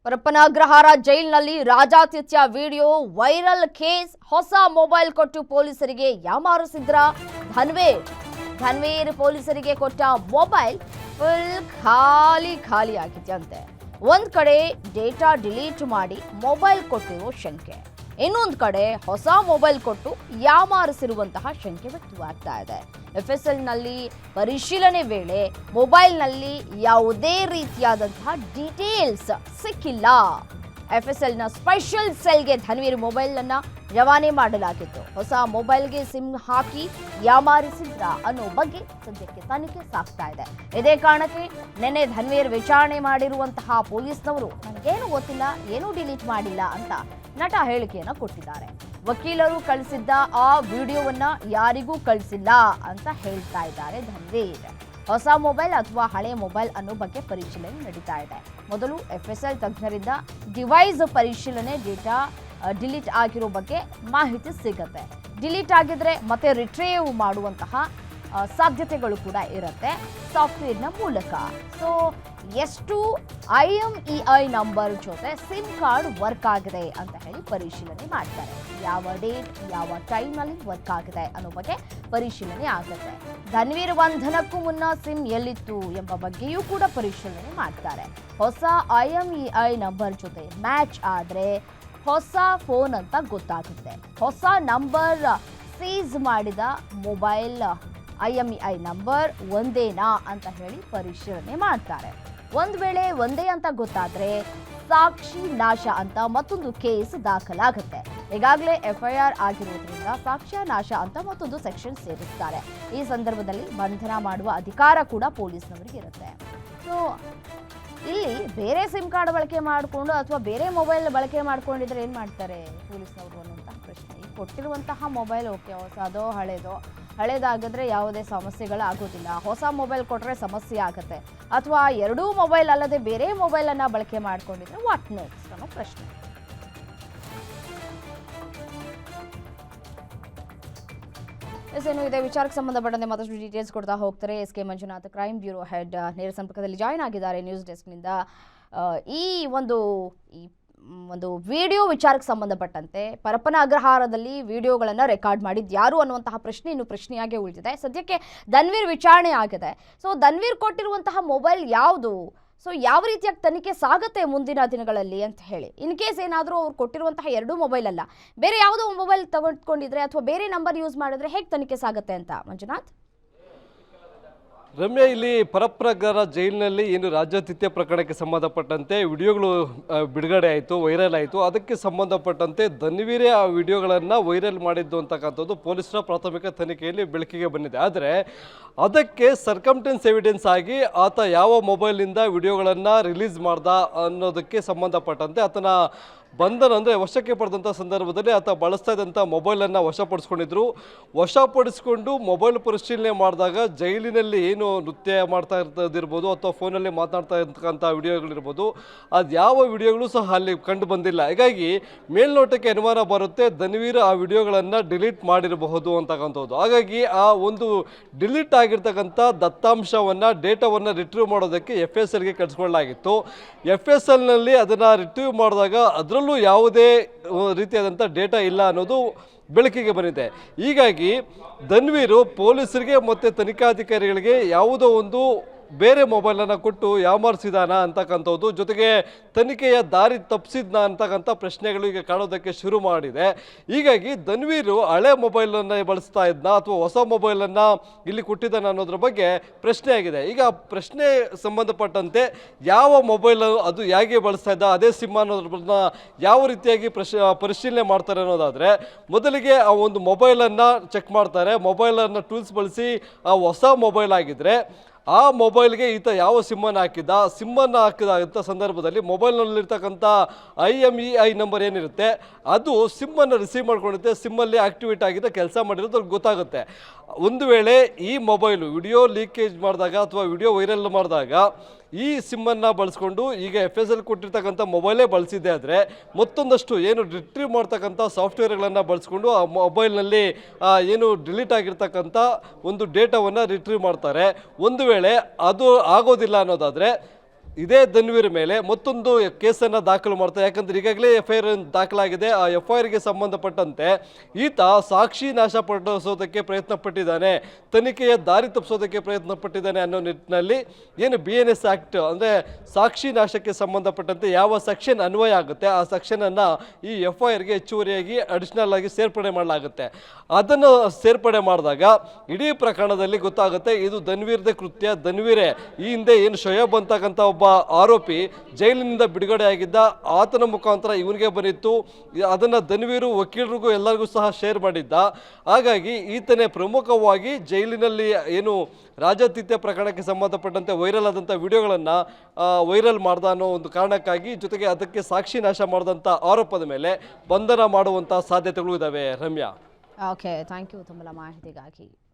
ಪರಪ್ಪನಗ್ರಹಾರ ಜೈಲಿನಲ್ಲಿ ರಾಜಾತಿಥ್ಯ video viral case. ಹೊಸ mobile ಕೊಟ್ಟು ಪೊಲೀಸರಿಗೆ ಯಾಮಾರಿಸಿದ್ರ ಧನ್ವೀರ್ ಪೊಲೀಸರಿಗೆ ಕೊಟ್ಟ ಮೊಬೈಲ್ ಫುಲ್ ಖಾಲಿ ಆಗಿದೆಯಂತೆ. ಒಂದ್ ಕಡೆ ಡೇಟಾ ಡಿಲೀಟ್ ಮಾಡಿ ಮೊಬೈಲ್ ಕೊಟ್ಟಿರೋ ಶಂಕೆ, ಇನ್ನೊಂದು ಕಡೆ ಹೊಸ ಮೊಬೈಲ್ ಕೊಟ್ಟು ಯಾಮಾರಿಸಿರುವಂತಹ ಶಂಕೆ ವ್ಯಕ್ತವಾಗ್ತಾ ಇದೆ. FSL ನಲ್ಲಿ ಪರಿಶೀಲನೆ ವೇಳೆ ಮೊಬೈಲ್ನಲ್ಲಿ ಯಾವುದೇ ರೀತಿಯಾದಂತಹ ಡೀಟೇಲ್ಸ್ ಸಿಕ್ಕಿಲ್ಲ. FSL ನ ಸ್ಪೆಷಲ್ ಸೆಲ್ಗೆ ಧನ್ವೀರ್ ಮೊಬೈಲ್ ಅನ್ನ ರವಾನೆ ಮಾಡಲಾಗಿತ್ತು. ಹೊಸ ಮೊಬೈಲ್ಗೆ ಸಿಮ್ ಹಾಕಿ ಯಾಮಾರಿಸಿದ್ರ ಅನ್ನೋ ಬಗ್ಗೆ ಸದ್ಯಕ್ಕೆ ತನಿಖೆ ಸಾಗ್ತಾ ಇದೆ. ಇದೇ ಕಾರಣಕ್ಕೆ ನಿನ್ನೆ ಧನ್ವೀರ್ ವಿಚಾರಣೆ ಮಾಡಿರುವಂತಹ ಪೊಲೀಸ್ನವರು ನನಗೇನು ಗೊತ್ತಿಲ್ಲ, ಏನೂ ಡಿಲೀಟ್ ಮಾಡಿಲ್ಲ ಅಂತ ನಟ ಹೇಳಿಕೆಯನ್ನು ಕೊಟ್ಟಿದ್ದಾರೆ. ವಕೀಲರು ಕಳಿಸಿದ್ದ ಆ ವಿಡಿಯೋವನ್ನ ಯಾರಿಗೂ ಕಳಿಸಿಲ್ಲ ಅಂತ ಹೇಳ್ತಾ ಇದ್ದಾರೆ ಧನ್ವೀರ್. ಹೊಸ ಮೊಬೈಲ್ ಅಥವಾ ಹಳೆ ಮೊಬೈಲ್ ಅನ್ನೋ ಬಗ್ಗೆ ಪರಿಶೀಲನೆ ನಡೀತಾ ಇದೆ. ಮೊದಲು FSL ತಜ್ಞರಿಂದ ಡಿವೈಸ್ ಪರಿಶೀಲನೆ, ಡೇಟಾ ಡಿಲೀಟ್ ಆಗಿರೋ ಬಗ್ಗೆ ಮಾಹಿತಿ ಸಿಗುತ್ತೆ. ಡಿಲೀಟ್ ಆಗಿದ್ರೆ ಮತ್ತೆ ರಿಟ್ರೀವ್ ಮಾಡುವಂತಹ ಸಾಧ್ಯತೆಗಳು ಕೂಡ ಇರುತ್ತೆ ಸಾಫ್ಟ್ವೇರ್ನ ಮೂಲಕ. ಸೊ ಎಷ್ಟು IMEI ನಂಬರ್ ಜೊತೆ ಸಿಮ್ ಕಾರ್ಡ್ ವರ್ಕ್ ಆಗಿದೆ ಅಂತ ಹೇಳಿ ಪರಿಶೀಲನೆ ಮಾಡ್ತಾರೆ. ಯಾವ ಡೇಟ್, ಯಾವ ಟೈಮ್ನಲ್ಲಿ ವರ್ಕ್ ಆಗಿದೆ ಅನ್ನೋ ಬಗ್ಗೆ ಪರಿಶೀಲನೆ ಆಗುತ್ತೆ. ಧನ್ವೀರ್ ಬಂಧನಕ್ಕೂ ಮುನ್ನ ಸಿಮ್ ಎಲ್ಲಿತ್ತು ಎಂಬ ಬಗ್ಗೆಯೂ ಕೂಡ ಪರಿಶೀಲನೆ ಮಾಡ್ತಾರೆ. ಹೊಸ IMEI ನಂಬರ್ ಜೊತೆ ಮ್ಯಾಚ್ ಆದರೆ ಹೊಸ ಫೋನ್ ಅಂತ ಗೊತ್ತಾಗುತ್ತೆ. ಹೊಸ ನಂಬರ್ ಸೀಸ್ ಮಾಡಿದ ಮೊಬೈಲ್ IMEI ನಂಬರ್ ಒಂದೇನಾ ಅಂತ ಹೇಳಿ ಪರಿಶೀಲನೆ ಮಾಡ್ತಾರೆ. ಒಂದು ವೇಳೆ ಒಂದೇ ಅಂತ ಗೊತ್ತಾದ್ರೆ ಸಾಕ್ಷಿ ನಾಶ ಅಂತ ಮತ್ತೊಂದು ಕೇಸ್ ದಾಖಲಾಗುತ್ತೆ. ಈಗಾಗಲೇ FIR ಆಗಿರೋದ್ರಿಂದ ಸಾಕ್ಷ್ಯ ನಾಶ ಅಂತ ಮತ್ತೊಂದು ಸೆಕ್ಷನ್ ಸೇರಿಸ್ತಾರೆ. ಈ ಸಂದರ್ಭದಲ್ಲಿ ಬಂಧನ ಮಾಡುವ ಅಧಿಕಾರ ಕೂಡ ಪೊಲೀಸ್ನವರಿಗೆ ಇರುತ್ತೆ. ಸೊ ಇಲ್ಲಿ ಬೇರೆ ಸಿಮ್ ಕಾರ್ಡ್ ಬಳಕೆ ಮಾಡಿಕೊಂಡು ಅಥವಾ ಬೇರೆ ಮೊಬೈಲ್ ಬಳಕೆ ಮಾಡ್ಕೊಂಡಿದ್ರೆ ಏನು ಮಾಡ್ತಾರೆ ಪೊಲೀಸ್ನವರು ಅನ್ನುವಂತಹ ಪ್ರಶ್ನೆ. ಈಗ ಕೊಟ್ಟಿರುವಂತಹ ಮೊಬೈಲ್ ಓಕೆ, ಹೊಸದೋ ಹಳೇದಾಗಿದ್ರೆ ಯಾವುದೇ ಸಮಸ್ಯೆಗಳಾಗೋದಿಲ್ಲ. ಹೊಸ ಮೊಬೈಲ್ ಕೊಟ್ಟರೆ ಸಮಸ್ಯೆ ಆಗುತ್ತೆ. ಅಥವಾ ಎರಡೂ ಮೊಬೈಲ್ ಅಲ್ಲದೆ ಬೇರೆ ಮೊಬೈಲನ್ನು ಬಳಕೆ ಮಾಡ್ಕೊಂಡಿದ್ರೆ ವಾಟ್ ನೆಕ್ಸ್ಟ್ ಅನ್ನೋ ಪ್ರಶ್ನೆ. ಏನು ಇದೇ ವಿಚಾರಕ್ಕೆ ಸಂಬಂಧಪಟ್ಟಂತೆ ಮತ್ತಷ್ಟು ಡೀಟೇಲ್ಸ್ ಕೊಡ್ತಾ ಹೋಗ್ತಾರೆ SK Manjunath, crime bureau head, ನೇರ ಸಂಪರ್ಕದಲ್ಲಿ ಜಾಯ್ನ್ ಆಗಿದ್ದಾರೆ ನ್ಯೂಸ್ ಡೆಸ್ಕ್ನಿಂದ. ಈ ಒಂದು ವಿಡಿಯೋ ವಿಚಾರಕ್ಕೆ ಸಂಬಂಧಪಟ್ಟಂತೆ ಪರಪ್ಪನ ಅಗ್ರಹಾರದಲ್ಲಿ ವಿಡಿಯೋಗಳನ್ನು ರೆಕಾರ್ಡ್ ಮಾಡಿದ್ದು ಯಾರು ಅನ್ನುವಂತಹ ಪ್ರಶ್ನೆ ಇನ್ನು ಪ್ರಶ್ನೆಯಾಗಿ ಉಳಿದಿದೆ. ಸದ್ಯಕ್ಕೆ ಧನ್ವೀರ್ ವಿಚಾರಣೆ ಆಗಿದೆ. ಸೊ ಧನ್ವೀರ್ ಕೊಟ್ಟಿರುವಂತಹ ಮೊಬೈಲ್ ಯಾವುದು, ಸೊ ಯಾವ ರೀತಿಯಾಗಿ ತನಿಖೆ ಸಾಗುತ್ತೆ ಮುಂದಿನ ದಿನಗಳಲ್ಲಿ ಅಂತ ಹೇಳಿ. ಇನ್ ಕೇಸ್ ಏನಾದರೂ ಅವ್ರು ಕೊಟ್ಟಿರುವಂತಹ ಎರಡೂ ಮೊಬೈಲ್ ಅಲ್ಲ, ಬೇರೆ ಯಾವುದೋ ಮೊಬೈಲ್ ತಗೊಂಡ್ಕೊಂಡಿದ್ರೆ ಅಥವಾ ಬೇರೆ ನಂಬರ್ ಯೂಸ್ ಮಾಡಿದ್ರೆ ಹೇಗೆ ತನಿಖೆ ಸಾಗುತ್ತೆ ಅಂತ ಮಂಜುನಾಥ್? ರಮ್ಯಾ, ಇಲ್ಲಿ ಪರಪ್ಪನಗ್ರಹಾರ ಜೈಲಿನಲ್ಲಿ ಏನು ರಾಜ್ಯಾತಿಥ್ಯ ಪ್ರಕರಣಕ್ಕೆ ಸಂಬಂಧಪಟ್ಟಂತೆ ವಿಡಿಯೋಗಳು ಬಿಡುಗಡೆ ಆಯಿತು, ವೈರಲ್ ಆಯಿತು. ಅದಕ್ಕೆ ಸಂಬಂಧಪಟ್ಟಂತೆ ಧನ್ವೀರೇ ಆ ವಿಡಿಯೋಗಳನ್ನು ವೈರಲ್ ಮಾಡಿದ್ದು ಅಂತಕ್ಕಂಥದ್ದು ಪೊಲೀಸರ ಪ್ರಾಥಮಿಕ ತನಿಖೆಯಲ್ಲಿ ಬೆಳಕಿಗೆ ಬಂದಿದೆ. ಆದರೆ ಅದಕ್ಕೆ ಸರ್ಕಮ್ಟೆನ್ಸ್ ಎವಿಡೆನ್ಸ್ ಆಗಿ ಆತ ಯಾವ ಮೊಬೈಲ್ನಿಂದ ವಿಡಿಯೋಗಳನ್ನು ರಿಲೀಸ್ ಮಾಡ್ದ ಅನ್ನೋದಕ್ಕೆ ಸಂಬಂಧಪಟ್ಟಂತೆ ಆತನ ಬಂಧನ ಅಂದರೆ ವಶಕ್ಕೆ ಪಡೆದಂಥ ಸಂದರ್ಭದಲ್ಲಿ ಆತ ಬಳಸ್ತಾ ಇದ್ದಂಥ ಮೊಬೈಲನ್ನು ವಶಪಡಿಸ್ಕೊಂಡಿದ್ರು. ವಶಪಡಿಸ್ಕೊಂಡು ಮೊಬೈಲ್ ಪರಿಶೀಲನೆ ಮಾಡಿದಾಗ ಜೈಲಿನಲ್ಲಿ ಏನು ನೃತ್ಯ ಮಾಡ್ತಾ ಇರ್ಬೋದು ಅಥವಾ ಫೋನಲ್ಲಿ ಮಾತನಾಡ್ತಾ ಇರ್ತಕ್ಕಂಥ ವಿಡಿಯೋಗಳಿರ್ಬೋದು, ಅದು ಯಾವ ವಿಡಿಯೋಗಳು ಸಹ ಅಲ್ಲಿ ಕಂಡು ಬಂದಿಲ್ಲ. ಹೀಗಾಗಿ ಮೇಲ್ನೋಟಕ್ಕೆ ಅನುಮಾನ ಬರುತ್ತೆ ಧನ್ವೀರ್ ಆ ವಿಡಿಯೋಗಳನ್ನು ಡಿಲೀಟ್ ಮಾಡಿರಬಹುದು ಅಂತಕ್ಕಂಥದ್ದು. ಹಾಗಾಗಿ ಆ ಒಂದು ಡಿಲೀಟ್ ಆಗಿರ್ತಕ್ಕಂಥ ದತ್ತಾಂಶವನ್ನು, ಡೇಟಾವನ್ನು ರಿಟ್ರೀವ್ ಮಾಡೋದಕ್ಕೆ FSLಗೆ ಕಳಿಸ್ಕೊಳ್ಳಲಾಗಿತ್ತು. FSLನಲ್ಲಿ ಅದನ್ನು ರಿಟ್ರೀವ್ ಮಾಡಿದಾಗ ಅದರಲ್ಲೂ ಯಾವುದೇ ರೀತಿಯಾದಂಥ ಡೇಟಾ ಇಲ್ಲ ಅನ್ನೋದು ಬೆಳಕಿಗೆ ಬಂದಿದೆ. ಹೀಗಾಗಿ ಧನ್ವೀರು ಪೊಲೀಸರಿಗೆ ಮತ್ತು ತನಿಖಾಧಿಕಾರಿಗಳಿಗೆ ಯಾವುದೋ ಒಂದು ಬೇರೆ ಮೊಬೈಲನ್ನು ಕೊಟ್ಟು ಯಾಮಾರಿಸಿದಾನ ಅಂತಕ್ಕಂಥದ್ದು, ಜೊತೆಗೆ ತನಿಖೆಯ ದಾರಿ ತಪ್ಪಿಸಿದ್ನ ಅಂತಕ್ಕಂಥ ಪ್ರಶ್ನೆಗಳು ಈಗ ಕಾಣೋದಕ್ಕೆ ಶುರು ಮಾಡಿದೆ. ಹೀಗಾಗಿ ಧನ್ವೀರು ಹಳೆ ಮೊಬೈಲನ್ನು ಬಳಸ್ತಾ ಇದ್ನ ಅಥವಾ ಹೊಸ ಮೊಬೈಲನ್ನು ಇಲ್ಲಿ ಕೊಟ್ಟಿದ್ದಾನ ಅನ್ನೋದ್ರ ಬಗ್ಗೆ ಪ್ರಶ್ನೆ ಆಗಿದೆ. ಈಗ ಪ್ರಶ್ನೆ ಸಂಬಂಧಪಟ್ಟಂತೆ ಯಾವ ಮೊಬೈಲ್ ಅದು ಹೇಗೆ ಬಳಸ್ತಾ ಇದ್ದ, ಅದೇ ಸಿಮ್ ಅನ್ನೋದ್ರನ್ನ ಯಾವ ರೀತಿಯಾಗಿ ಪರಿಶೀಲನೆ ಮಾಡ್ತಾರೆ ಅನ್ನೋದಾದರೆ, ಮೊದಲಿಗೆ ಆ ಒಂದು ಮೊಬೈಲನ್ನು ಚೆಕ್ ಮಾಡ್ತಾರೆ. ಮೊಬೈಲನ್ನು ಟೂಲ್ಸ್ ಬಳಸಿ ಆ ಹೊಸ ಮೊಬೈಲ್ ಆಗಿದ್ದರೆ ಆ ಮೊಬೈಲ್ಗೆ ಈತ ಯಾವ ಸಿಮ್ಮನ್ನು ಹಾಕಿದಂಥ ಸಂದರ್ಭದಲ್ಲಿ ಮೊಬೈಲ್ನಲ್ಲಿರ್ತಕ್ಕಂಥ IMEI ನಂಬರ್ ಏನಿರುತ್ತೆ ಅದು ಸಿಮ್ಮನ್ನು ರಿಸೀವ್ ಮಾಡ್ಕೊಂಡಿರುತ್ತೆ. ಸಿಮ್ಮಲ್ಲಿ ಆಕ್ಟಿವೇಟ್ ಆಗಿದೆ, ಕೆಲಸ ಮಾಡಿರೋದು ಗೊತ್ತಾಗುತ್ತೆ. ಒಂದು ವೇಳೆ ಈ ಮೊಬೈಲು ವಿಡಿಯೋ ಲೀಕೇಜ್ ಮಾಡಿದಾಗ ಅಥವಾ ವಿಡಿಯೋ ವೈರಲ್ ಮಾಡಿದಾಗ ಈ ಸಿಮ್ಮನ್ನು ಬಳಸ್ಕೊಂಡು ಈಗ FSL ಕೊಟ್ಟಿರ್ತಕ್ಕಂಥ ಮೊಬೈಲೇ ಬಳಸಿದ್ದೆ ಆದರೆ ಮತ್ತೊಂದಷ್ಟು ಏನು ರಿಟ್ರೀವ್ ಮಾಡ್ತಕ್ಕಂಥ ಸಾಫ್ಟ್ವೇರ್ಗಳನ್ನು ಬಳಸ್ಕೊಂಡು ಆ ಮೊಬೈಲ್ನಲ್ಲಿ ಏನು ಡಿಲೀಟ್ ಆಗಿರ್ತಕ್ಕಂಥ ಒಂದು ಡೇಟಾವನ್ನು ರಿಟ್ರೀವ್ ಮಾಡ್ತಾರೆ. ಒಂದು ವೇಳೆ ಅದು ಆಗೋದಿಲ್ಲ ಅನ್ನೋದಾದರೆ ಇದೇ ಧನ್ವೀರ್ ಮೇಲೆ ಮತ್ತೊಂದು ಕೇಸನ್ನು ದಾಖಲು ಮಾಡ್ತಾರೆ. ಯಾಕಂದ್ರೆ ಈಗಾಗಲೇ FIR ದಾಖಲಾಗಿದೆ. ಆ FIRಗೆ ಸಂಬಂಧಪಟ್ಟಂತೆ ಈತ ಸಾಕ್ಷಿ ನಾಶಪಡಿಸೋದಕ್ಕೆ ಪ್ರಯತ್ನ ಪಟ್ಟಿದ್ದಾನೆ, ತನಿಖೆಯ ದಾರಿ ತಪ್ಪಿಸೋದಕ್ಕೆ ಪ್ರಯತ್ನ ಪಟ್ಟಿದ್ದಾನೆ ಅನ್ನೋ ನಿಟ್ಟಿನಲ್ಲಿ ಏನು BNS ಆ್ಯಕ್ಟ್ ಅಂದರೆ ಸಾಕ್ಷಿ ನಾಶಕ್ಕೆ ಸಂಬಂಧಪಟ್ಟಂತೆ ಯಾವ ಸೆಕ್ಷನ್ ಅನ್ವಯ ಆಗುತ್ತೆ ಆ ಸೆಕ್ಷನನ್ನು ಈ FIRಗೆ ಹೆಚ್ಚುವರಿಯಾಗಿ ಅಡಿಷನಲ್ ಆಗಿ ಸೇರ್ಪಡೆ ಮಾಡಲಾಗುತ್ತೆ. ಅದನ್ನು ಸೇರ್ಪಡೆ ಮಾಡಿದಾಗ ಇಡೀ ಪ್ರಕರಣದಲ್ಲಿ ಗೊತ್ತಾಗುತ್ತೆ ಇದು ಧನ್ವೀರ್ದೇ ಕೃತ್ಯ. ಧನ್ವೀರೇ ಈ ಹಿಂದೆ ಏನು ಶೋಯಬ್ ಅಂತಕ್ಕಂಥ ಒಬ್ಬ ಆರೋಪಿ ಜೈಲಿನಿಂದ ಬಿಡುಗಡೆ ಆಗಿದ್ದ, ಆತನ ಮುಖಾಂತರ ಇವನಿಗೆ ಬಂದಿತ್ತು. ಅದನ್ನು ಧನ್ವೀರು ವಕೀಲರಿಗೂ ಎಲ್ಲರಿಗೂ ಸಹ ಶೇರ್ ಮಾಡಿದ್ದ. ಹಾಗಾಗಿ ಈತನೇ ಪ್ರಮುಖವಾಗಿ ಜೈಲಿನಲ್ಲಿ ಏನು ರಾಜಾತಿಥ್ಯ ಪ್ರಕರಣಕ್ಕೆ ಸಂಬಂಧಪಟ್ಟಂತೆ ವೈರಲ್ ಆದಂಥ ವಿಡಿಯೋಗಳನ್ನು ವೈರಲ್ ಮಾಡ್ದ ಅನ್ನೋ ಒಂದು ಕಾರಣಕ್ಕಾಗಿ, ಜೊತೆಗೆ ಅದಕ್ಕೆ ಸಾಕ್ಷಿ ನಾಶ ಮಾಡಿದಂಥ ಆರೋಪದ ಮೇಲೆ ಬಂಧನ ಮಾಡುವಂಥ ಸಾಧ್ಯತೆಗಳು ಇದ್ದಾವೆ. ರಮ್ಯಾ, ಓಕೆ, ಥ್ಯಾಂಕ್ ಯು ತಮ್ಮೆಲ್ಲ ಮಾಹಿತಿಗಾಗಿ.